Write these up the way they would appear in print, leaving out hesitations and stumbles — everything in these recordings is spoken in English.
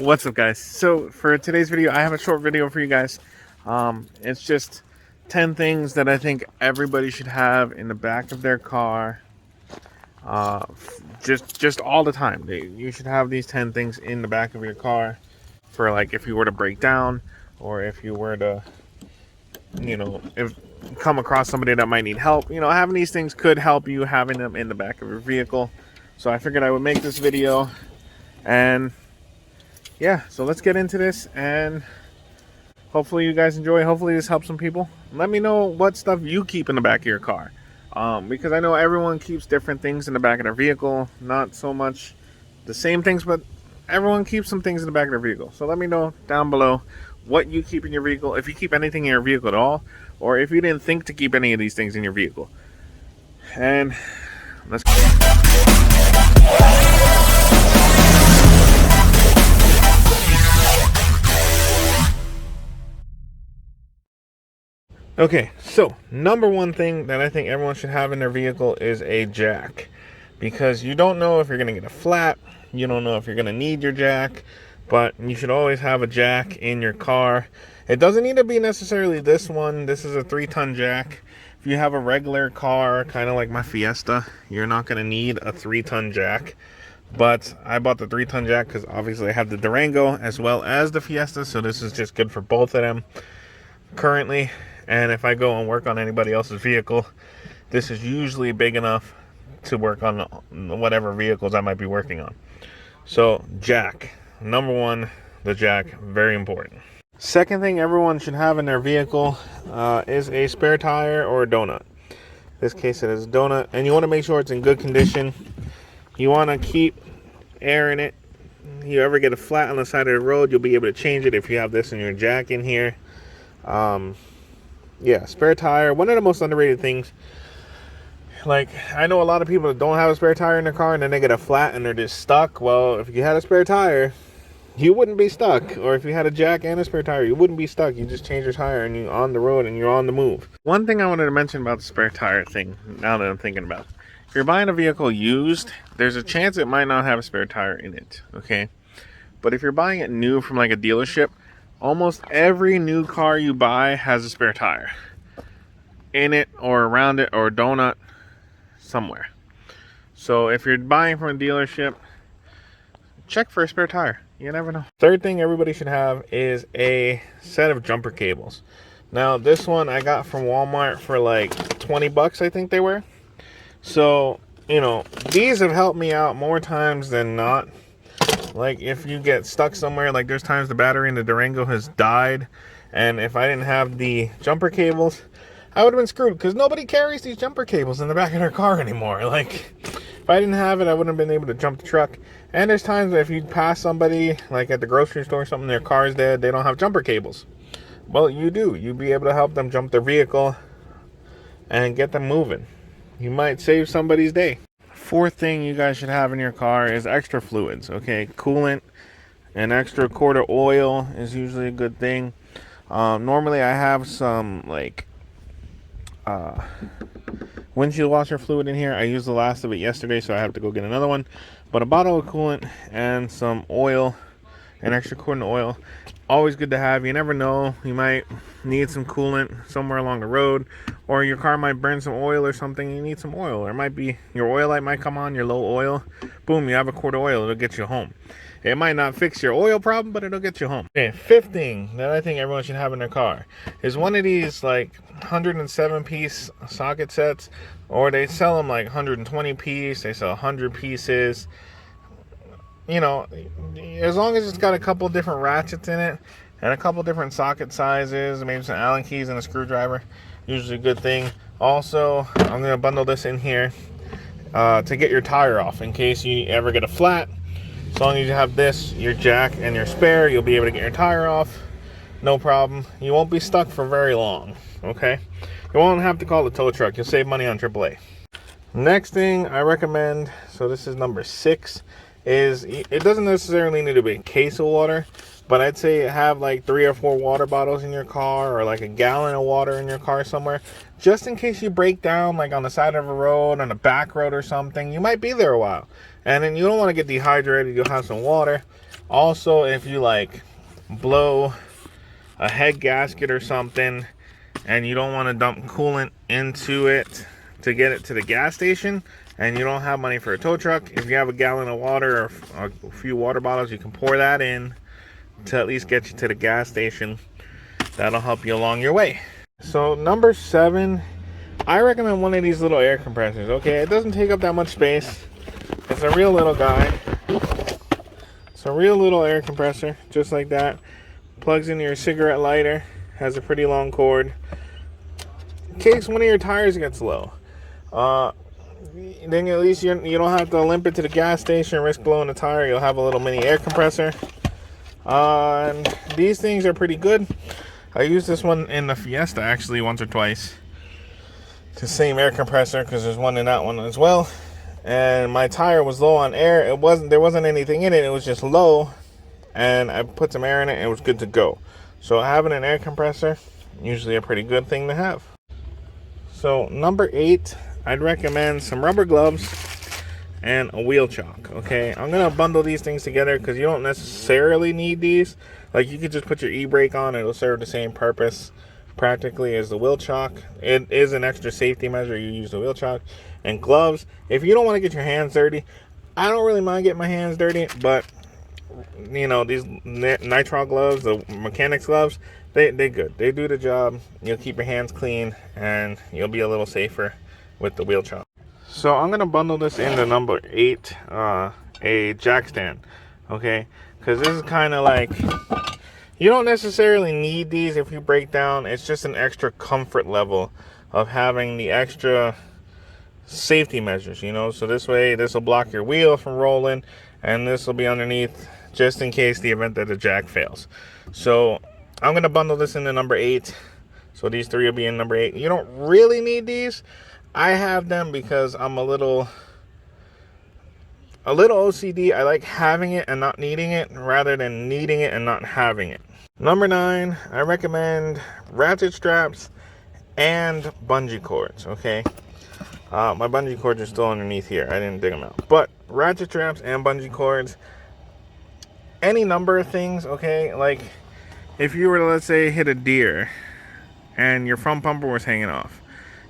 What's up, guys? So for today's video, I have a short video for you guys. It's just 10 things that I think everybody should have in the back of their car, just all the time. You should have these 10 things in the back of your car for, like, if you were to break down, or if you were to, if come across somebody that might need help. Having these things could help you, having them in the back of your vehicle. So I figured I would make this video, and yeah, so let's get into this, and hopefully you guys enjoy. Hopefully this helps some people. Let me know what stuff you keep in the back of your car, because I know everyone keeps different things in the back of their vehicle. Not so much the same things, but everyone keeps some things in the back of their vehicle. So let me know down below what you keep in your vehicle, if you keep anything in your vehicle at all, or if you didn't think to keep any of these things in your vehicle. And let's go. Okay, so number one thing that I think everyone should have in their vehicle is a jack, because you don't know if you're going to get a flat, you don't know if you're going to need your jack, but you should always have a jack in your car. It doesn't need to be necessarily this one. This is a 3-ton jack. If you have a regular car, kind of like my Fiesta, you're not going to need a 3-ton jack. But I bought the 3-ton jack because obviously I have the Durango as well as the Fiesta, so this is just good for both of them currently. And if I go and work on anybody else's vehicle, this is usually big enough to work on whatever vehicles I might be working on. So jack, number one, the jack, very important. Second thing everyone should have in their vehicle is a spare tire or a donut. In this case it is a donut, and you want to make sure it's in good condition. You want to keep air in it. If you ever get a flat on the side of the road, you'll be able to change it if you have this in your jack in here. Yeah, spare tire, one of the most underrated things. Like, I know a lot of people that don't have a spare tire in their car and then they get a flat and they're just stuck. Well, if you had a spare tire, you wouldn't be stuck. Or if you had a jack and a spare tire, you wouldn't be stuck. You just change your tire and you're on the road and you're on the move. One thing I wanted to mention about the spare tire thing, now that I'm thinking about it. If you're buying a vehicle used, there's a chance it might not have a spare tire in it, okay? But if you're buying it new from like a dealership, almost every new car you buy has a spare tire in it or around it, or a donut somewhere. So if you're buying from a dealership, check for a spare tire. You never know. Third thing everybody should have is a set of jumper cables. Now this one I got from Walmart for like 20 bucks, I think they were. So, these have helped me out more times than not. Like, if you get stuck somewhere, like there's times the battery in the Durango has died, and if I didn't have the jumper cables, I would have been screwed, because nobody carries these jumper cables in the back of their car anymore. Like, if I didn't have it, I wouldn't have been able to jump the truck. And there's times that if you pass somebody, like at the grocery store or something, their car's dead, they don't have jumper cables. Well, you do. You'd be able to help them jump their vehicle and get them moving. You might save somebody's day. Fourth thing you guys should have in your car is extra fluids, okay? Coolant, an extra quart of oil is usually a good thing. Normally I have some like windshield washer fluid in here. I used the last of it yesterday, so I have to go get another one. But a bottle of coolant and some oil, an extra quart of oil, always good to have. You never know, you might need some coolant somewhere along the road, or your car might burn some oil or something, you need some oil. Or it might be your oil light might come on, your low oil, boom, you have a quart of oil, it'll get you home. It might not fix your oil problem, but it'll get you home. Okay, fifth thing that I think everyone should have in their car is one of these like 107 piece socket sets, or they sell them like 120 piece, they sell 100 pieces. As long as it's got a couple different ratchets in it and a couple different socket sizes, maybe some Allen keys and a screwdriver, usually a good thing. Also, I'm going to bundle this in here to get your tire off in case you ever get a flat. As long as you have this, your jack, and your spare, you'll be able to get your tire off. No problem. You won't be stuck for very long, okay? You won't have to call the tow truck. You'll save money on AAA. Next thing I recommend, so this is number 6, is it doesn't necessarily need to be a case of water, but I'd say have like 3 or 4 water bottles in your car, or like a gallon of water in your car somewhere, just in case you break down like on the side of a road, on a back road or something. You might be there a while, and then you don't want to get dehydrated. You'll have some water. Also, if you like blow a head gasket or something and you don't want to dump coolant into it to get it to the gas station and you don't have money for a tow truck, if you have a gallon of water or a few water bottles, you can pour that in to at least get you to the gas station. That'll help you along your way. So number 7, I recommend one of these little air compressors. Okay, it doesn't take up that much space. It's a real little guy. It's a real little air compressor, just like that. Plugs into your cigarette lighter. Has a pretty long cord. In case one of your tires gets low, then at least you don't have to limp it to the gas station and risk blowing the tire. You'll have a little mini air compressor. And these things are pretty good. I used this one in the Fiesta actually once or twice. It's the same air compressor because there's one in that one as well. And my tire was low on air. There wasn't anything in it. It was just low. And I put some air in it and it was good to go. So having an air compressor, usually a pretty good thing to have. So number 8, I'd recommend some rubber gloves and a wheel chock. Okay, I'm gonna bundle these things together because you don't necessarily need these. Like, you could just put your e-brake on, it'll serve the same purpose practically as the wheel chock. It is an extra safety measure. You use the wheel chock. And gloves, if you don't want to get your hands dirty, I don't really mind getting my hands dirty, but you know, these nitrile gloves, the mechanics gloves, they good. They do the job. You'll keep your hands clean and you'll be a little safer with the wheel chock. So I'm gonna bundle this into number 8, a jack stand. Okay, because this is kind of like, you don't necessarily need these if you break down. It's just an extra comfort level of having the extra safety measures, you know. So this way, this will block your wheel from rolling, and this will be underneath just in case the event that the jack fails. So I'm gonna bundle this into number 8. So these 3 will be in number 8. You don't really need these. I have them because I'm a little OCD. I like having it and not needing it rather than needing it and not having it. Number 9, I recommend ratchet straps and bungee cords. Okay, my bungee cords are still underneath here. I didn't dig them out. But ratchet straps and bungee cords, any number of things. Okay, like if you were to, let's say, hit a deer and your front bumper was hanging off,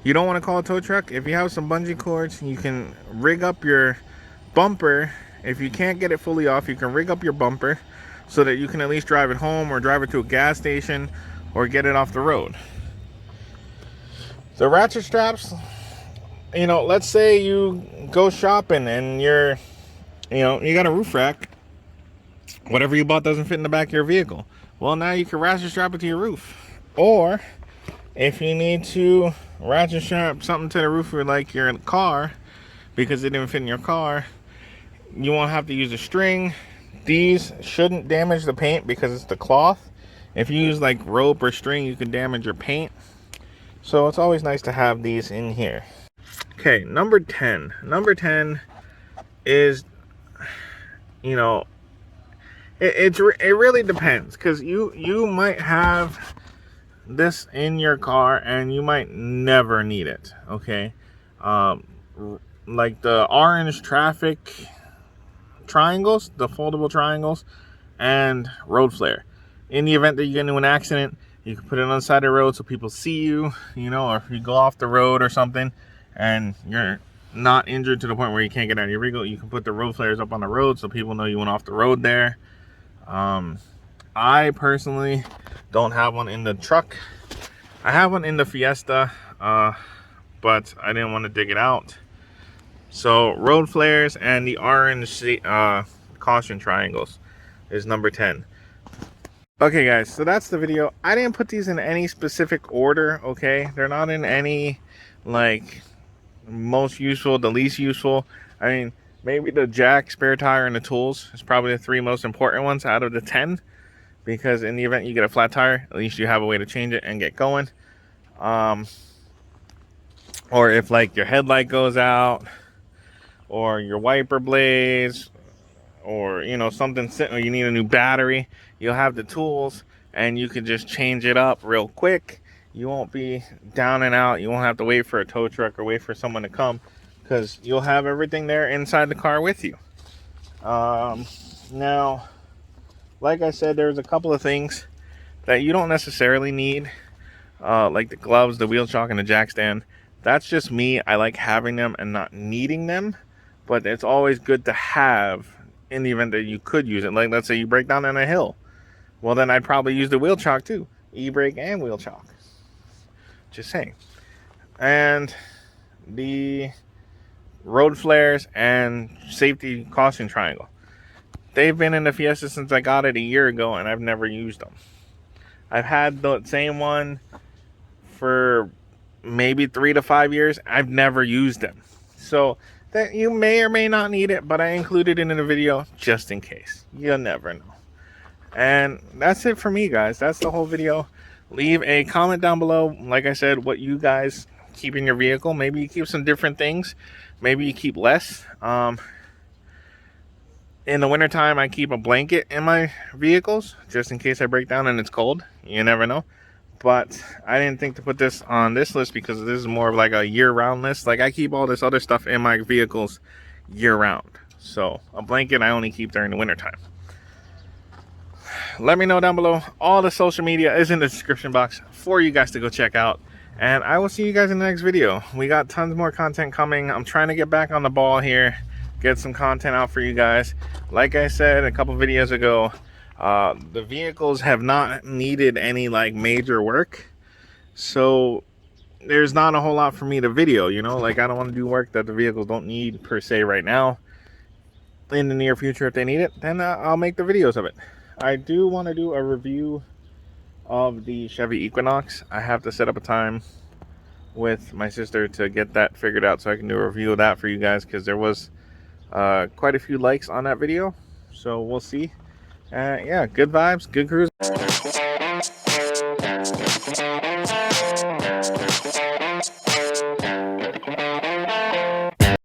you don't want to call a tow truck. If you have some bungee cords, you can rig up your bumper. If you can't get it fully off, you can rig up your bumper so that you can at least drive it home or drive it to a gas station or get it off the road. The ratchet straps, you know, let's say you go shopping and you got a roof rack. Whatever you bought doesn't fit in the back of your vehicle. Well, now you can ratchet strap it to your roof. Or if you need to ratchet strap something to the roof of like your car because it didn't fit in your car, you won't have to use a string. These shouldn't damage the paint because it's the cloth. If you use like rope or string, you can damage your paint. So it's always nice to have these in here. Okay, number 10. Number 10 is, you know, it really depends, because you might have this in your car and you might never need it. Okay, like the orange traffic triangles, the foldable triangles, and road flare. In the event that you get into an accident, you can put it on the side of the road so people see you, you know, or if you go off the road or something and you're not injured to the point where you can't get out of your vehicle, you can put the road flares up on the road so people know you went off the road there. I personally don't have one in the truck. I have one in the Fiesta, but I didn't want to dig it out. So road flares and the orange caution triangles is number 10. Okay guys, so that's the video. I didn't put these in any specific order, okay? They're not in any like most useful, the least useful. I mean, maybe the jack, spare tire, and the tools is probably the 3 most important ones out of the 10, because in the event you get a flat tire, at least you have a way to change it and get going. Or if like your headlight goes out, or your wiper blades, or you know, something sitting, or you need a new battery, you'll have the tools and you can just change it up real quick. You won't be down and out. You won't have to wait for a tow truck or wait for someone to come, because you'll have everything there inside the car with you. Now like I said, there's a couple of things that you don't necessarily need, like the gloves, the wheel chock, and the jack stand. That's just me. I like having them and not needing them, but it's always good to have in the event that you could use it. Like, let's say you break down on a hill. Well, then I'd probably use the wheel chock too. E-brake and wheel chock. Just saying. And the road flares and safety caution triangle. They've been in the Fiesta since I got it a year ago, and I've never used them. I've had the same one for maybe 3 to 5 years. I've never used them. So that you may or may not need it, but I included it in the video just in case. You'll never know. And that's it for me, guys. That's the whole video. Leave a comment down below, like I said, what you guys keep in your vehicle. Maybe you keep some different things. Maybe you keep less. In the wintertime, I keep a blanket in my vehicles just in case I break down and it's cold. You never know. But I didn't think to put this on this list because this is more of like a year-round list. Like, I keep all this other stuff in my vehicles year-round. So a blanket I only keep during the wintertime. Let me know down below. All the social media is in the description box for you guys to go check out. And I will see you guys in the next video. We got tons more content coming. I'm trying to get back on the ball here. Get some content out for you guys. Like I said a couple videos ago, the vehicles have not needed any like major work. So there's not a whole lot for me to video, you know? Like, I don't want to do work that the vehicles don't need per se right now. In the near future, if they need it, then I'll make the videos of it. I do want to do a review of the Chevy Equinox. I have to set up a time with my sister to get that figured out so I can do a review of that for you guys, because there was quite a few likes on that video. So we'll see. Yeah, good vibes, good cruise.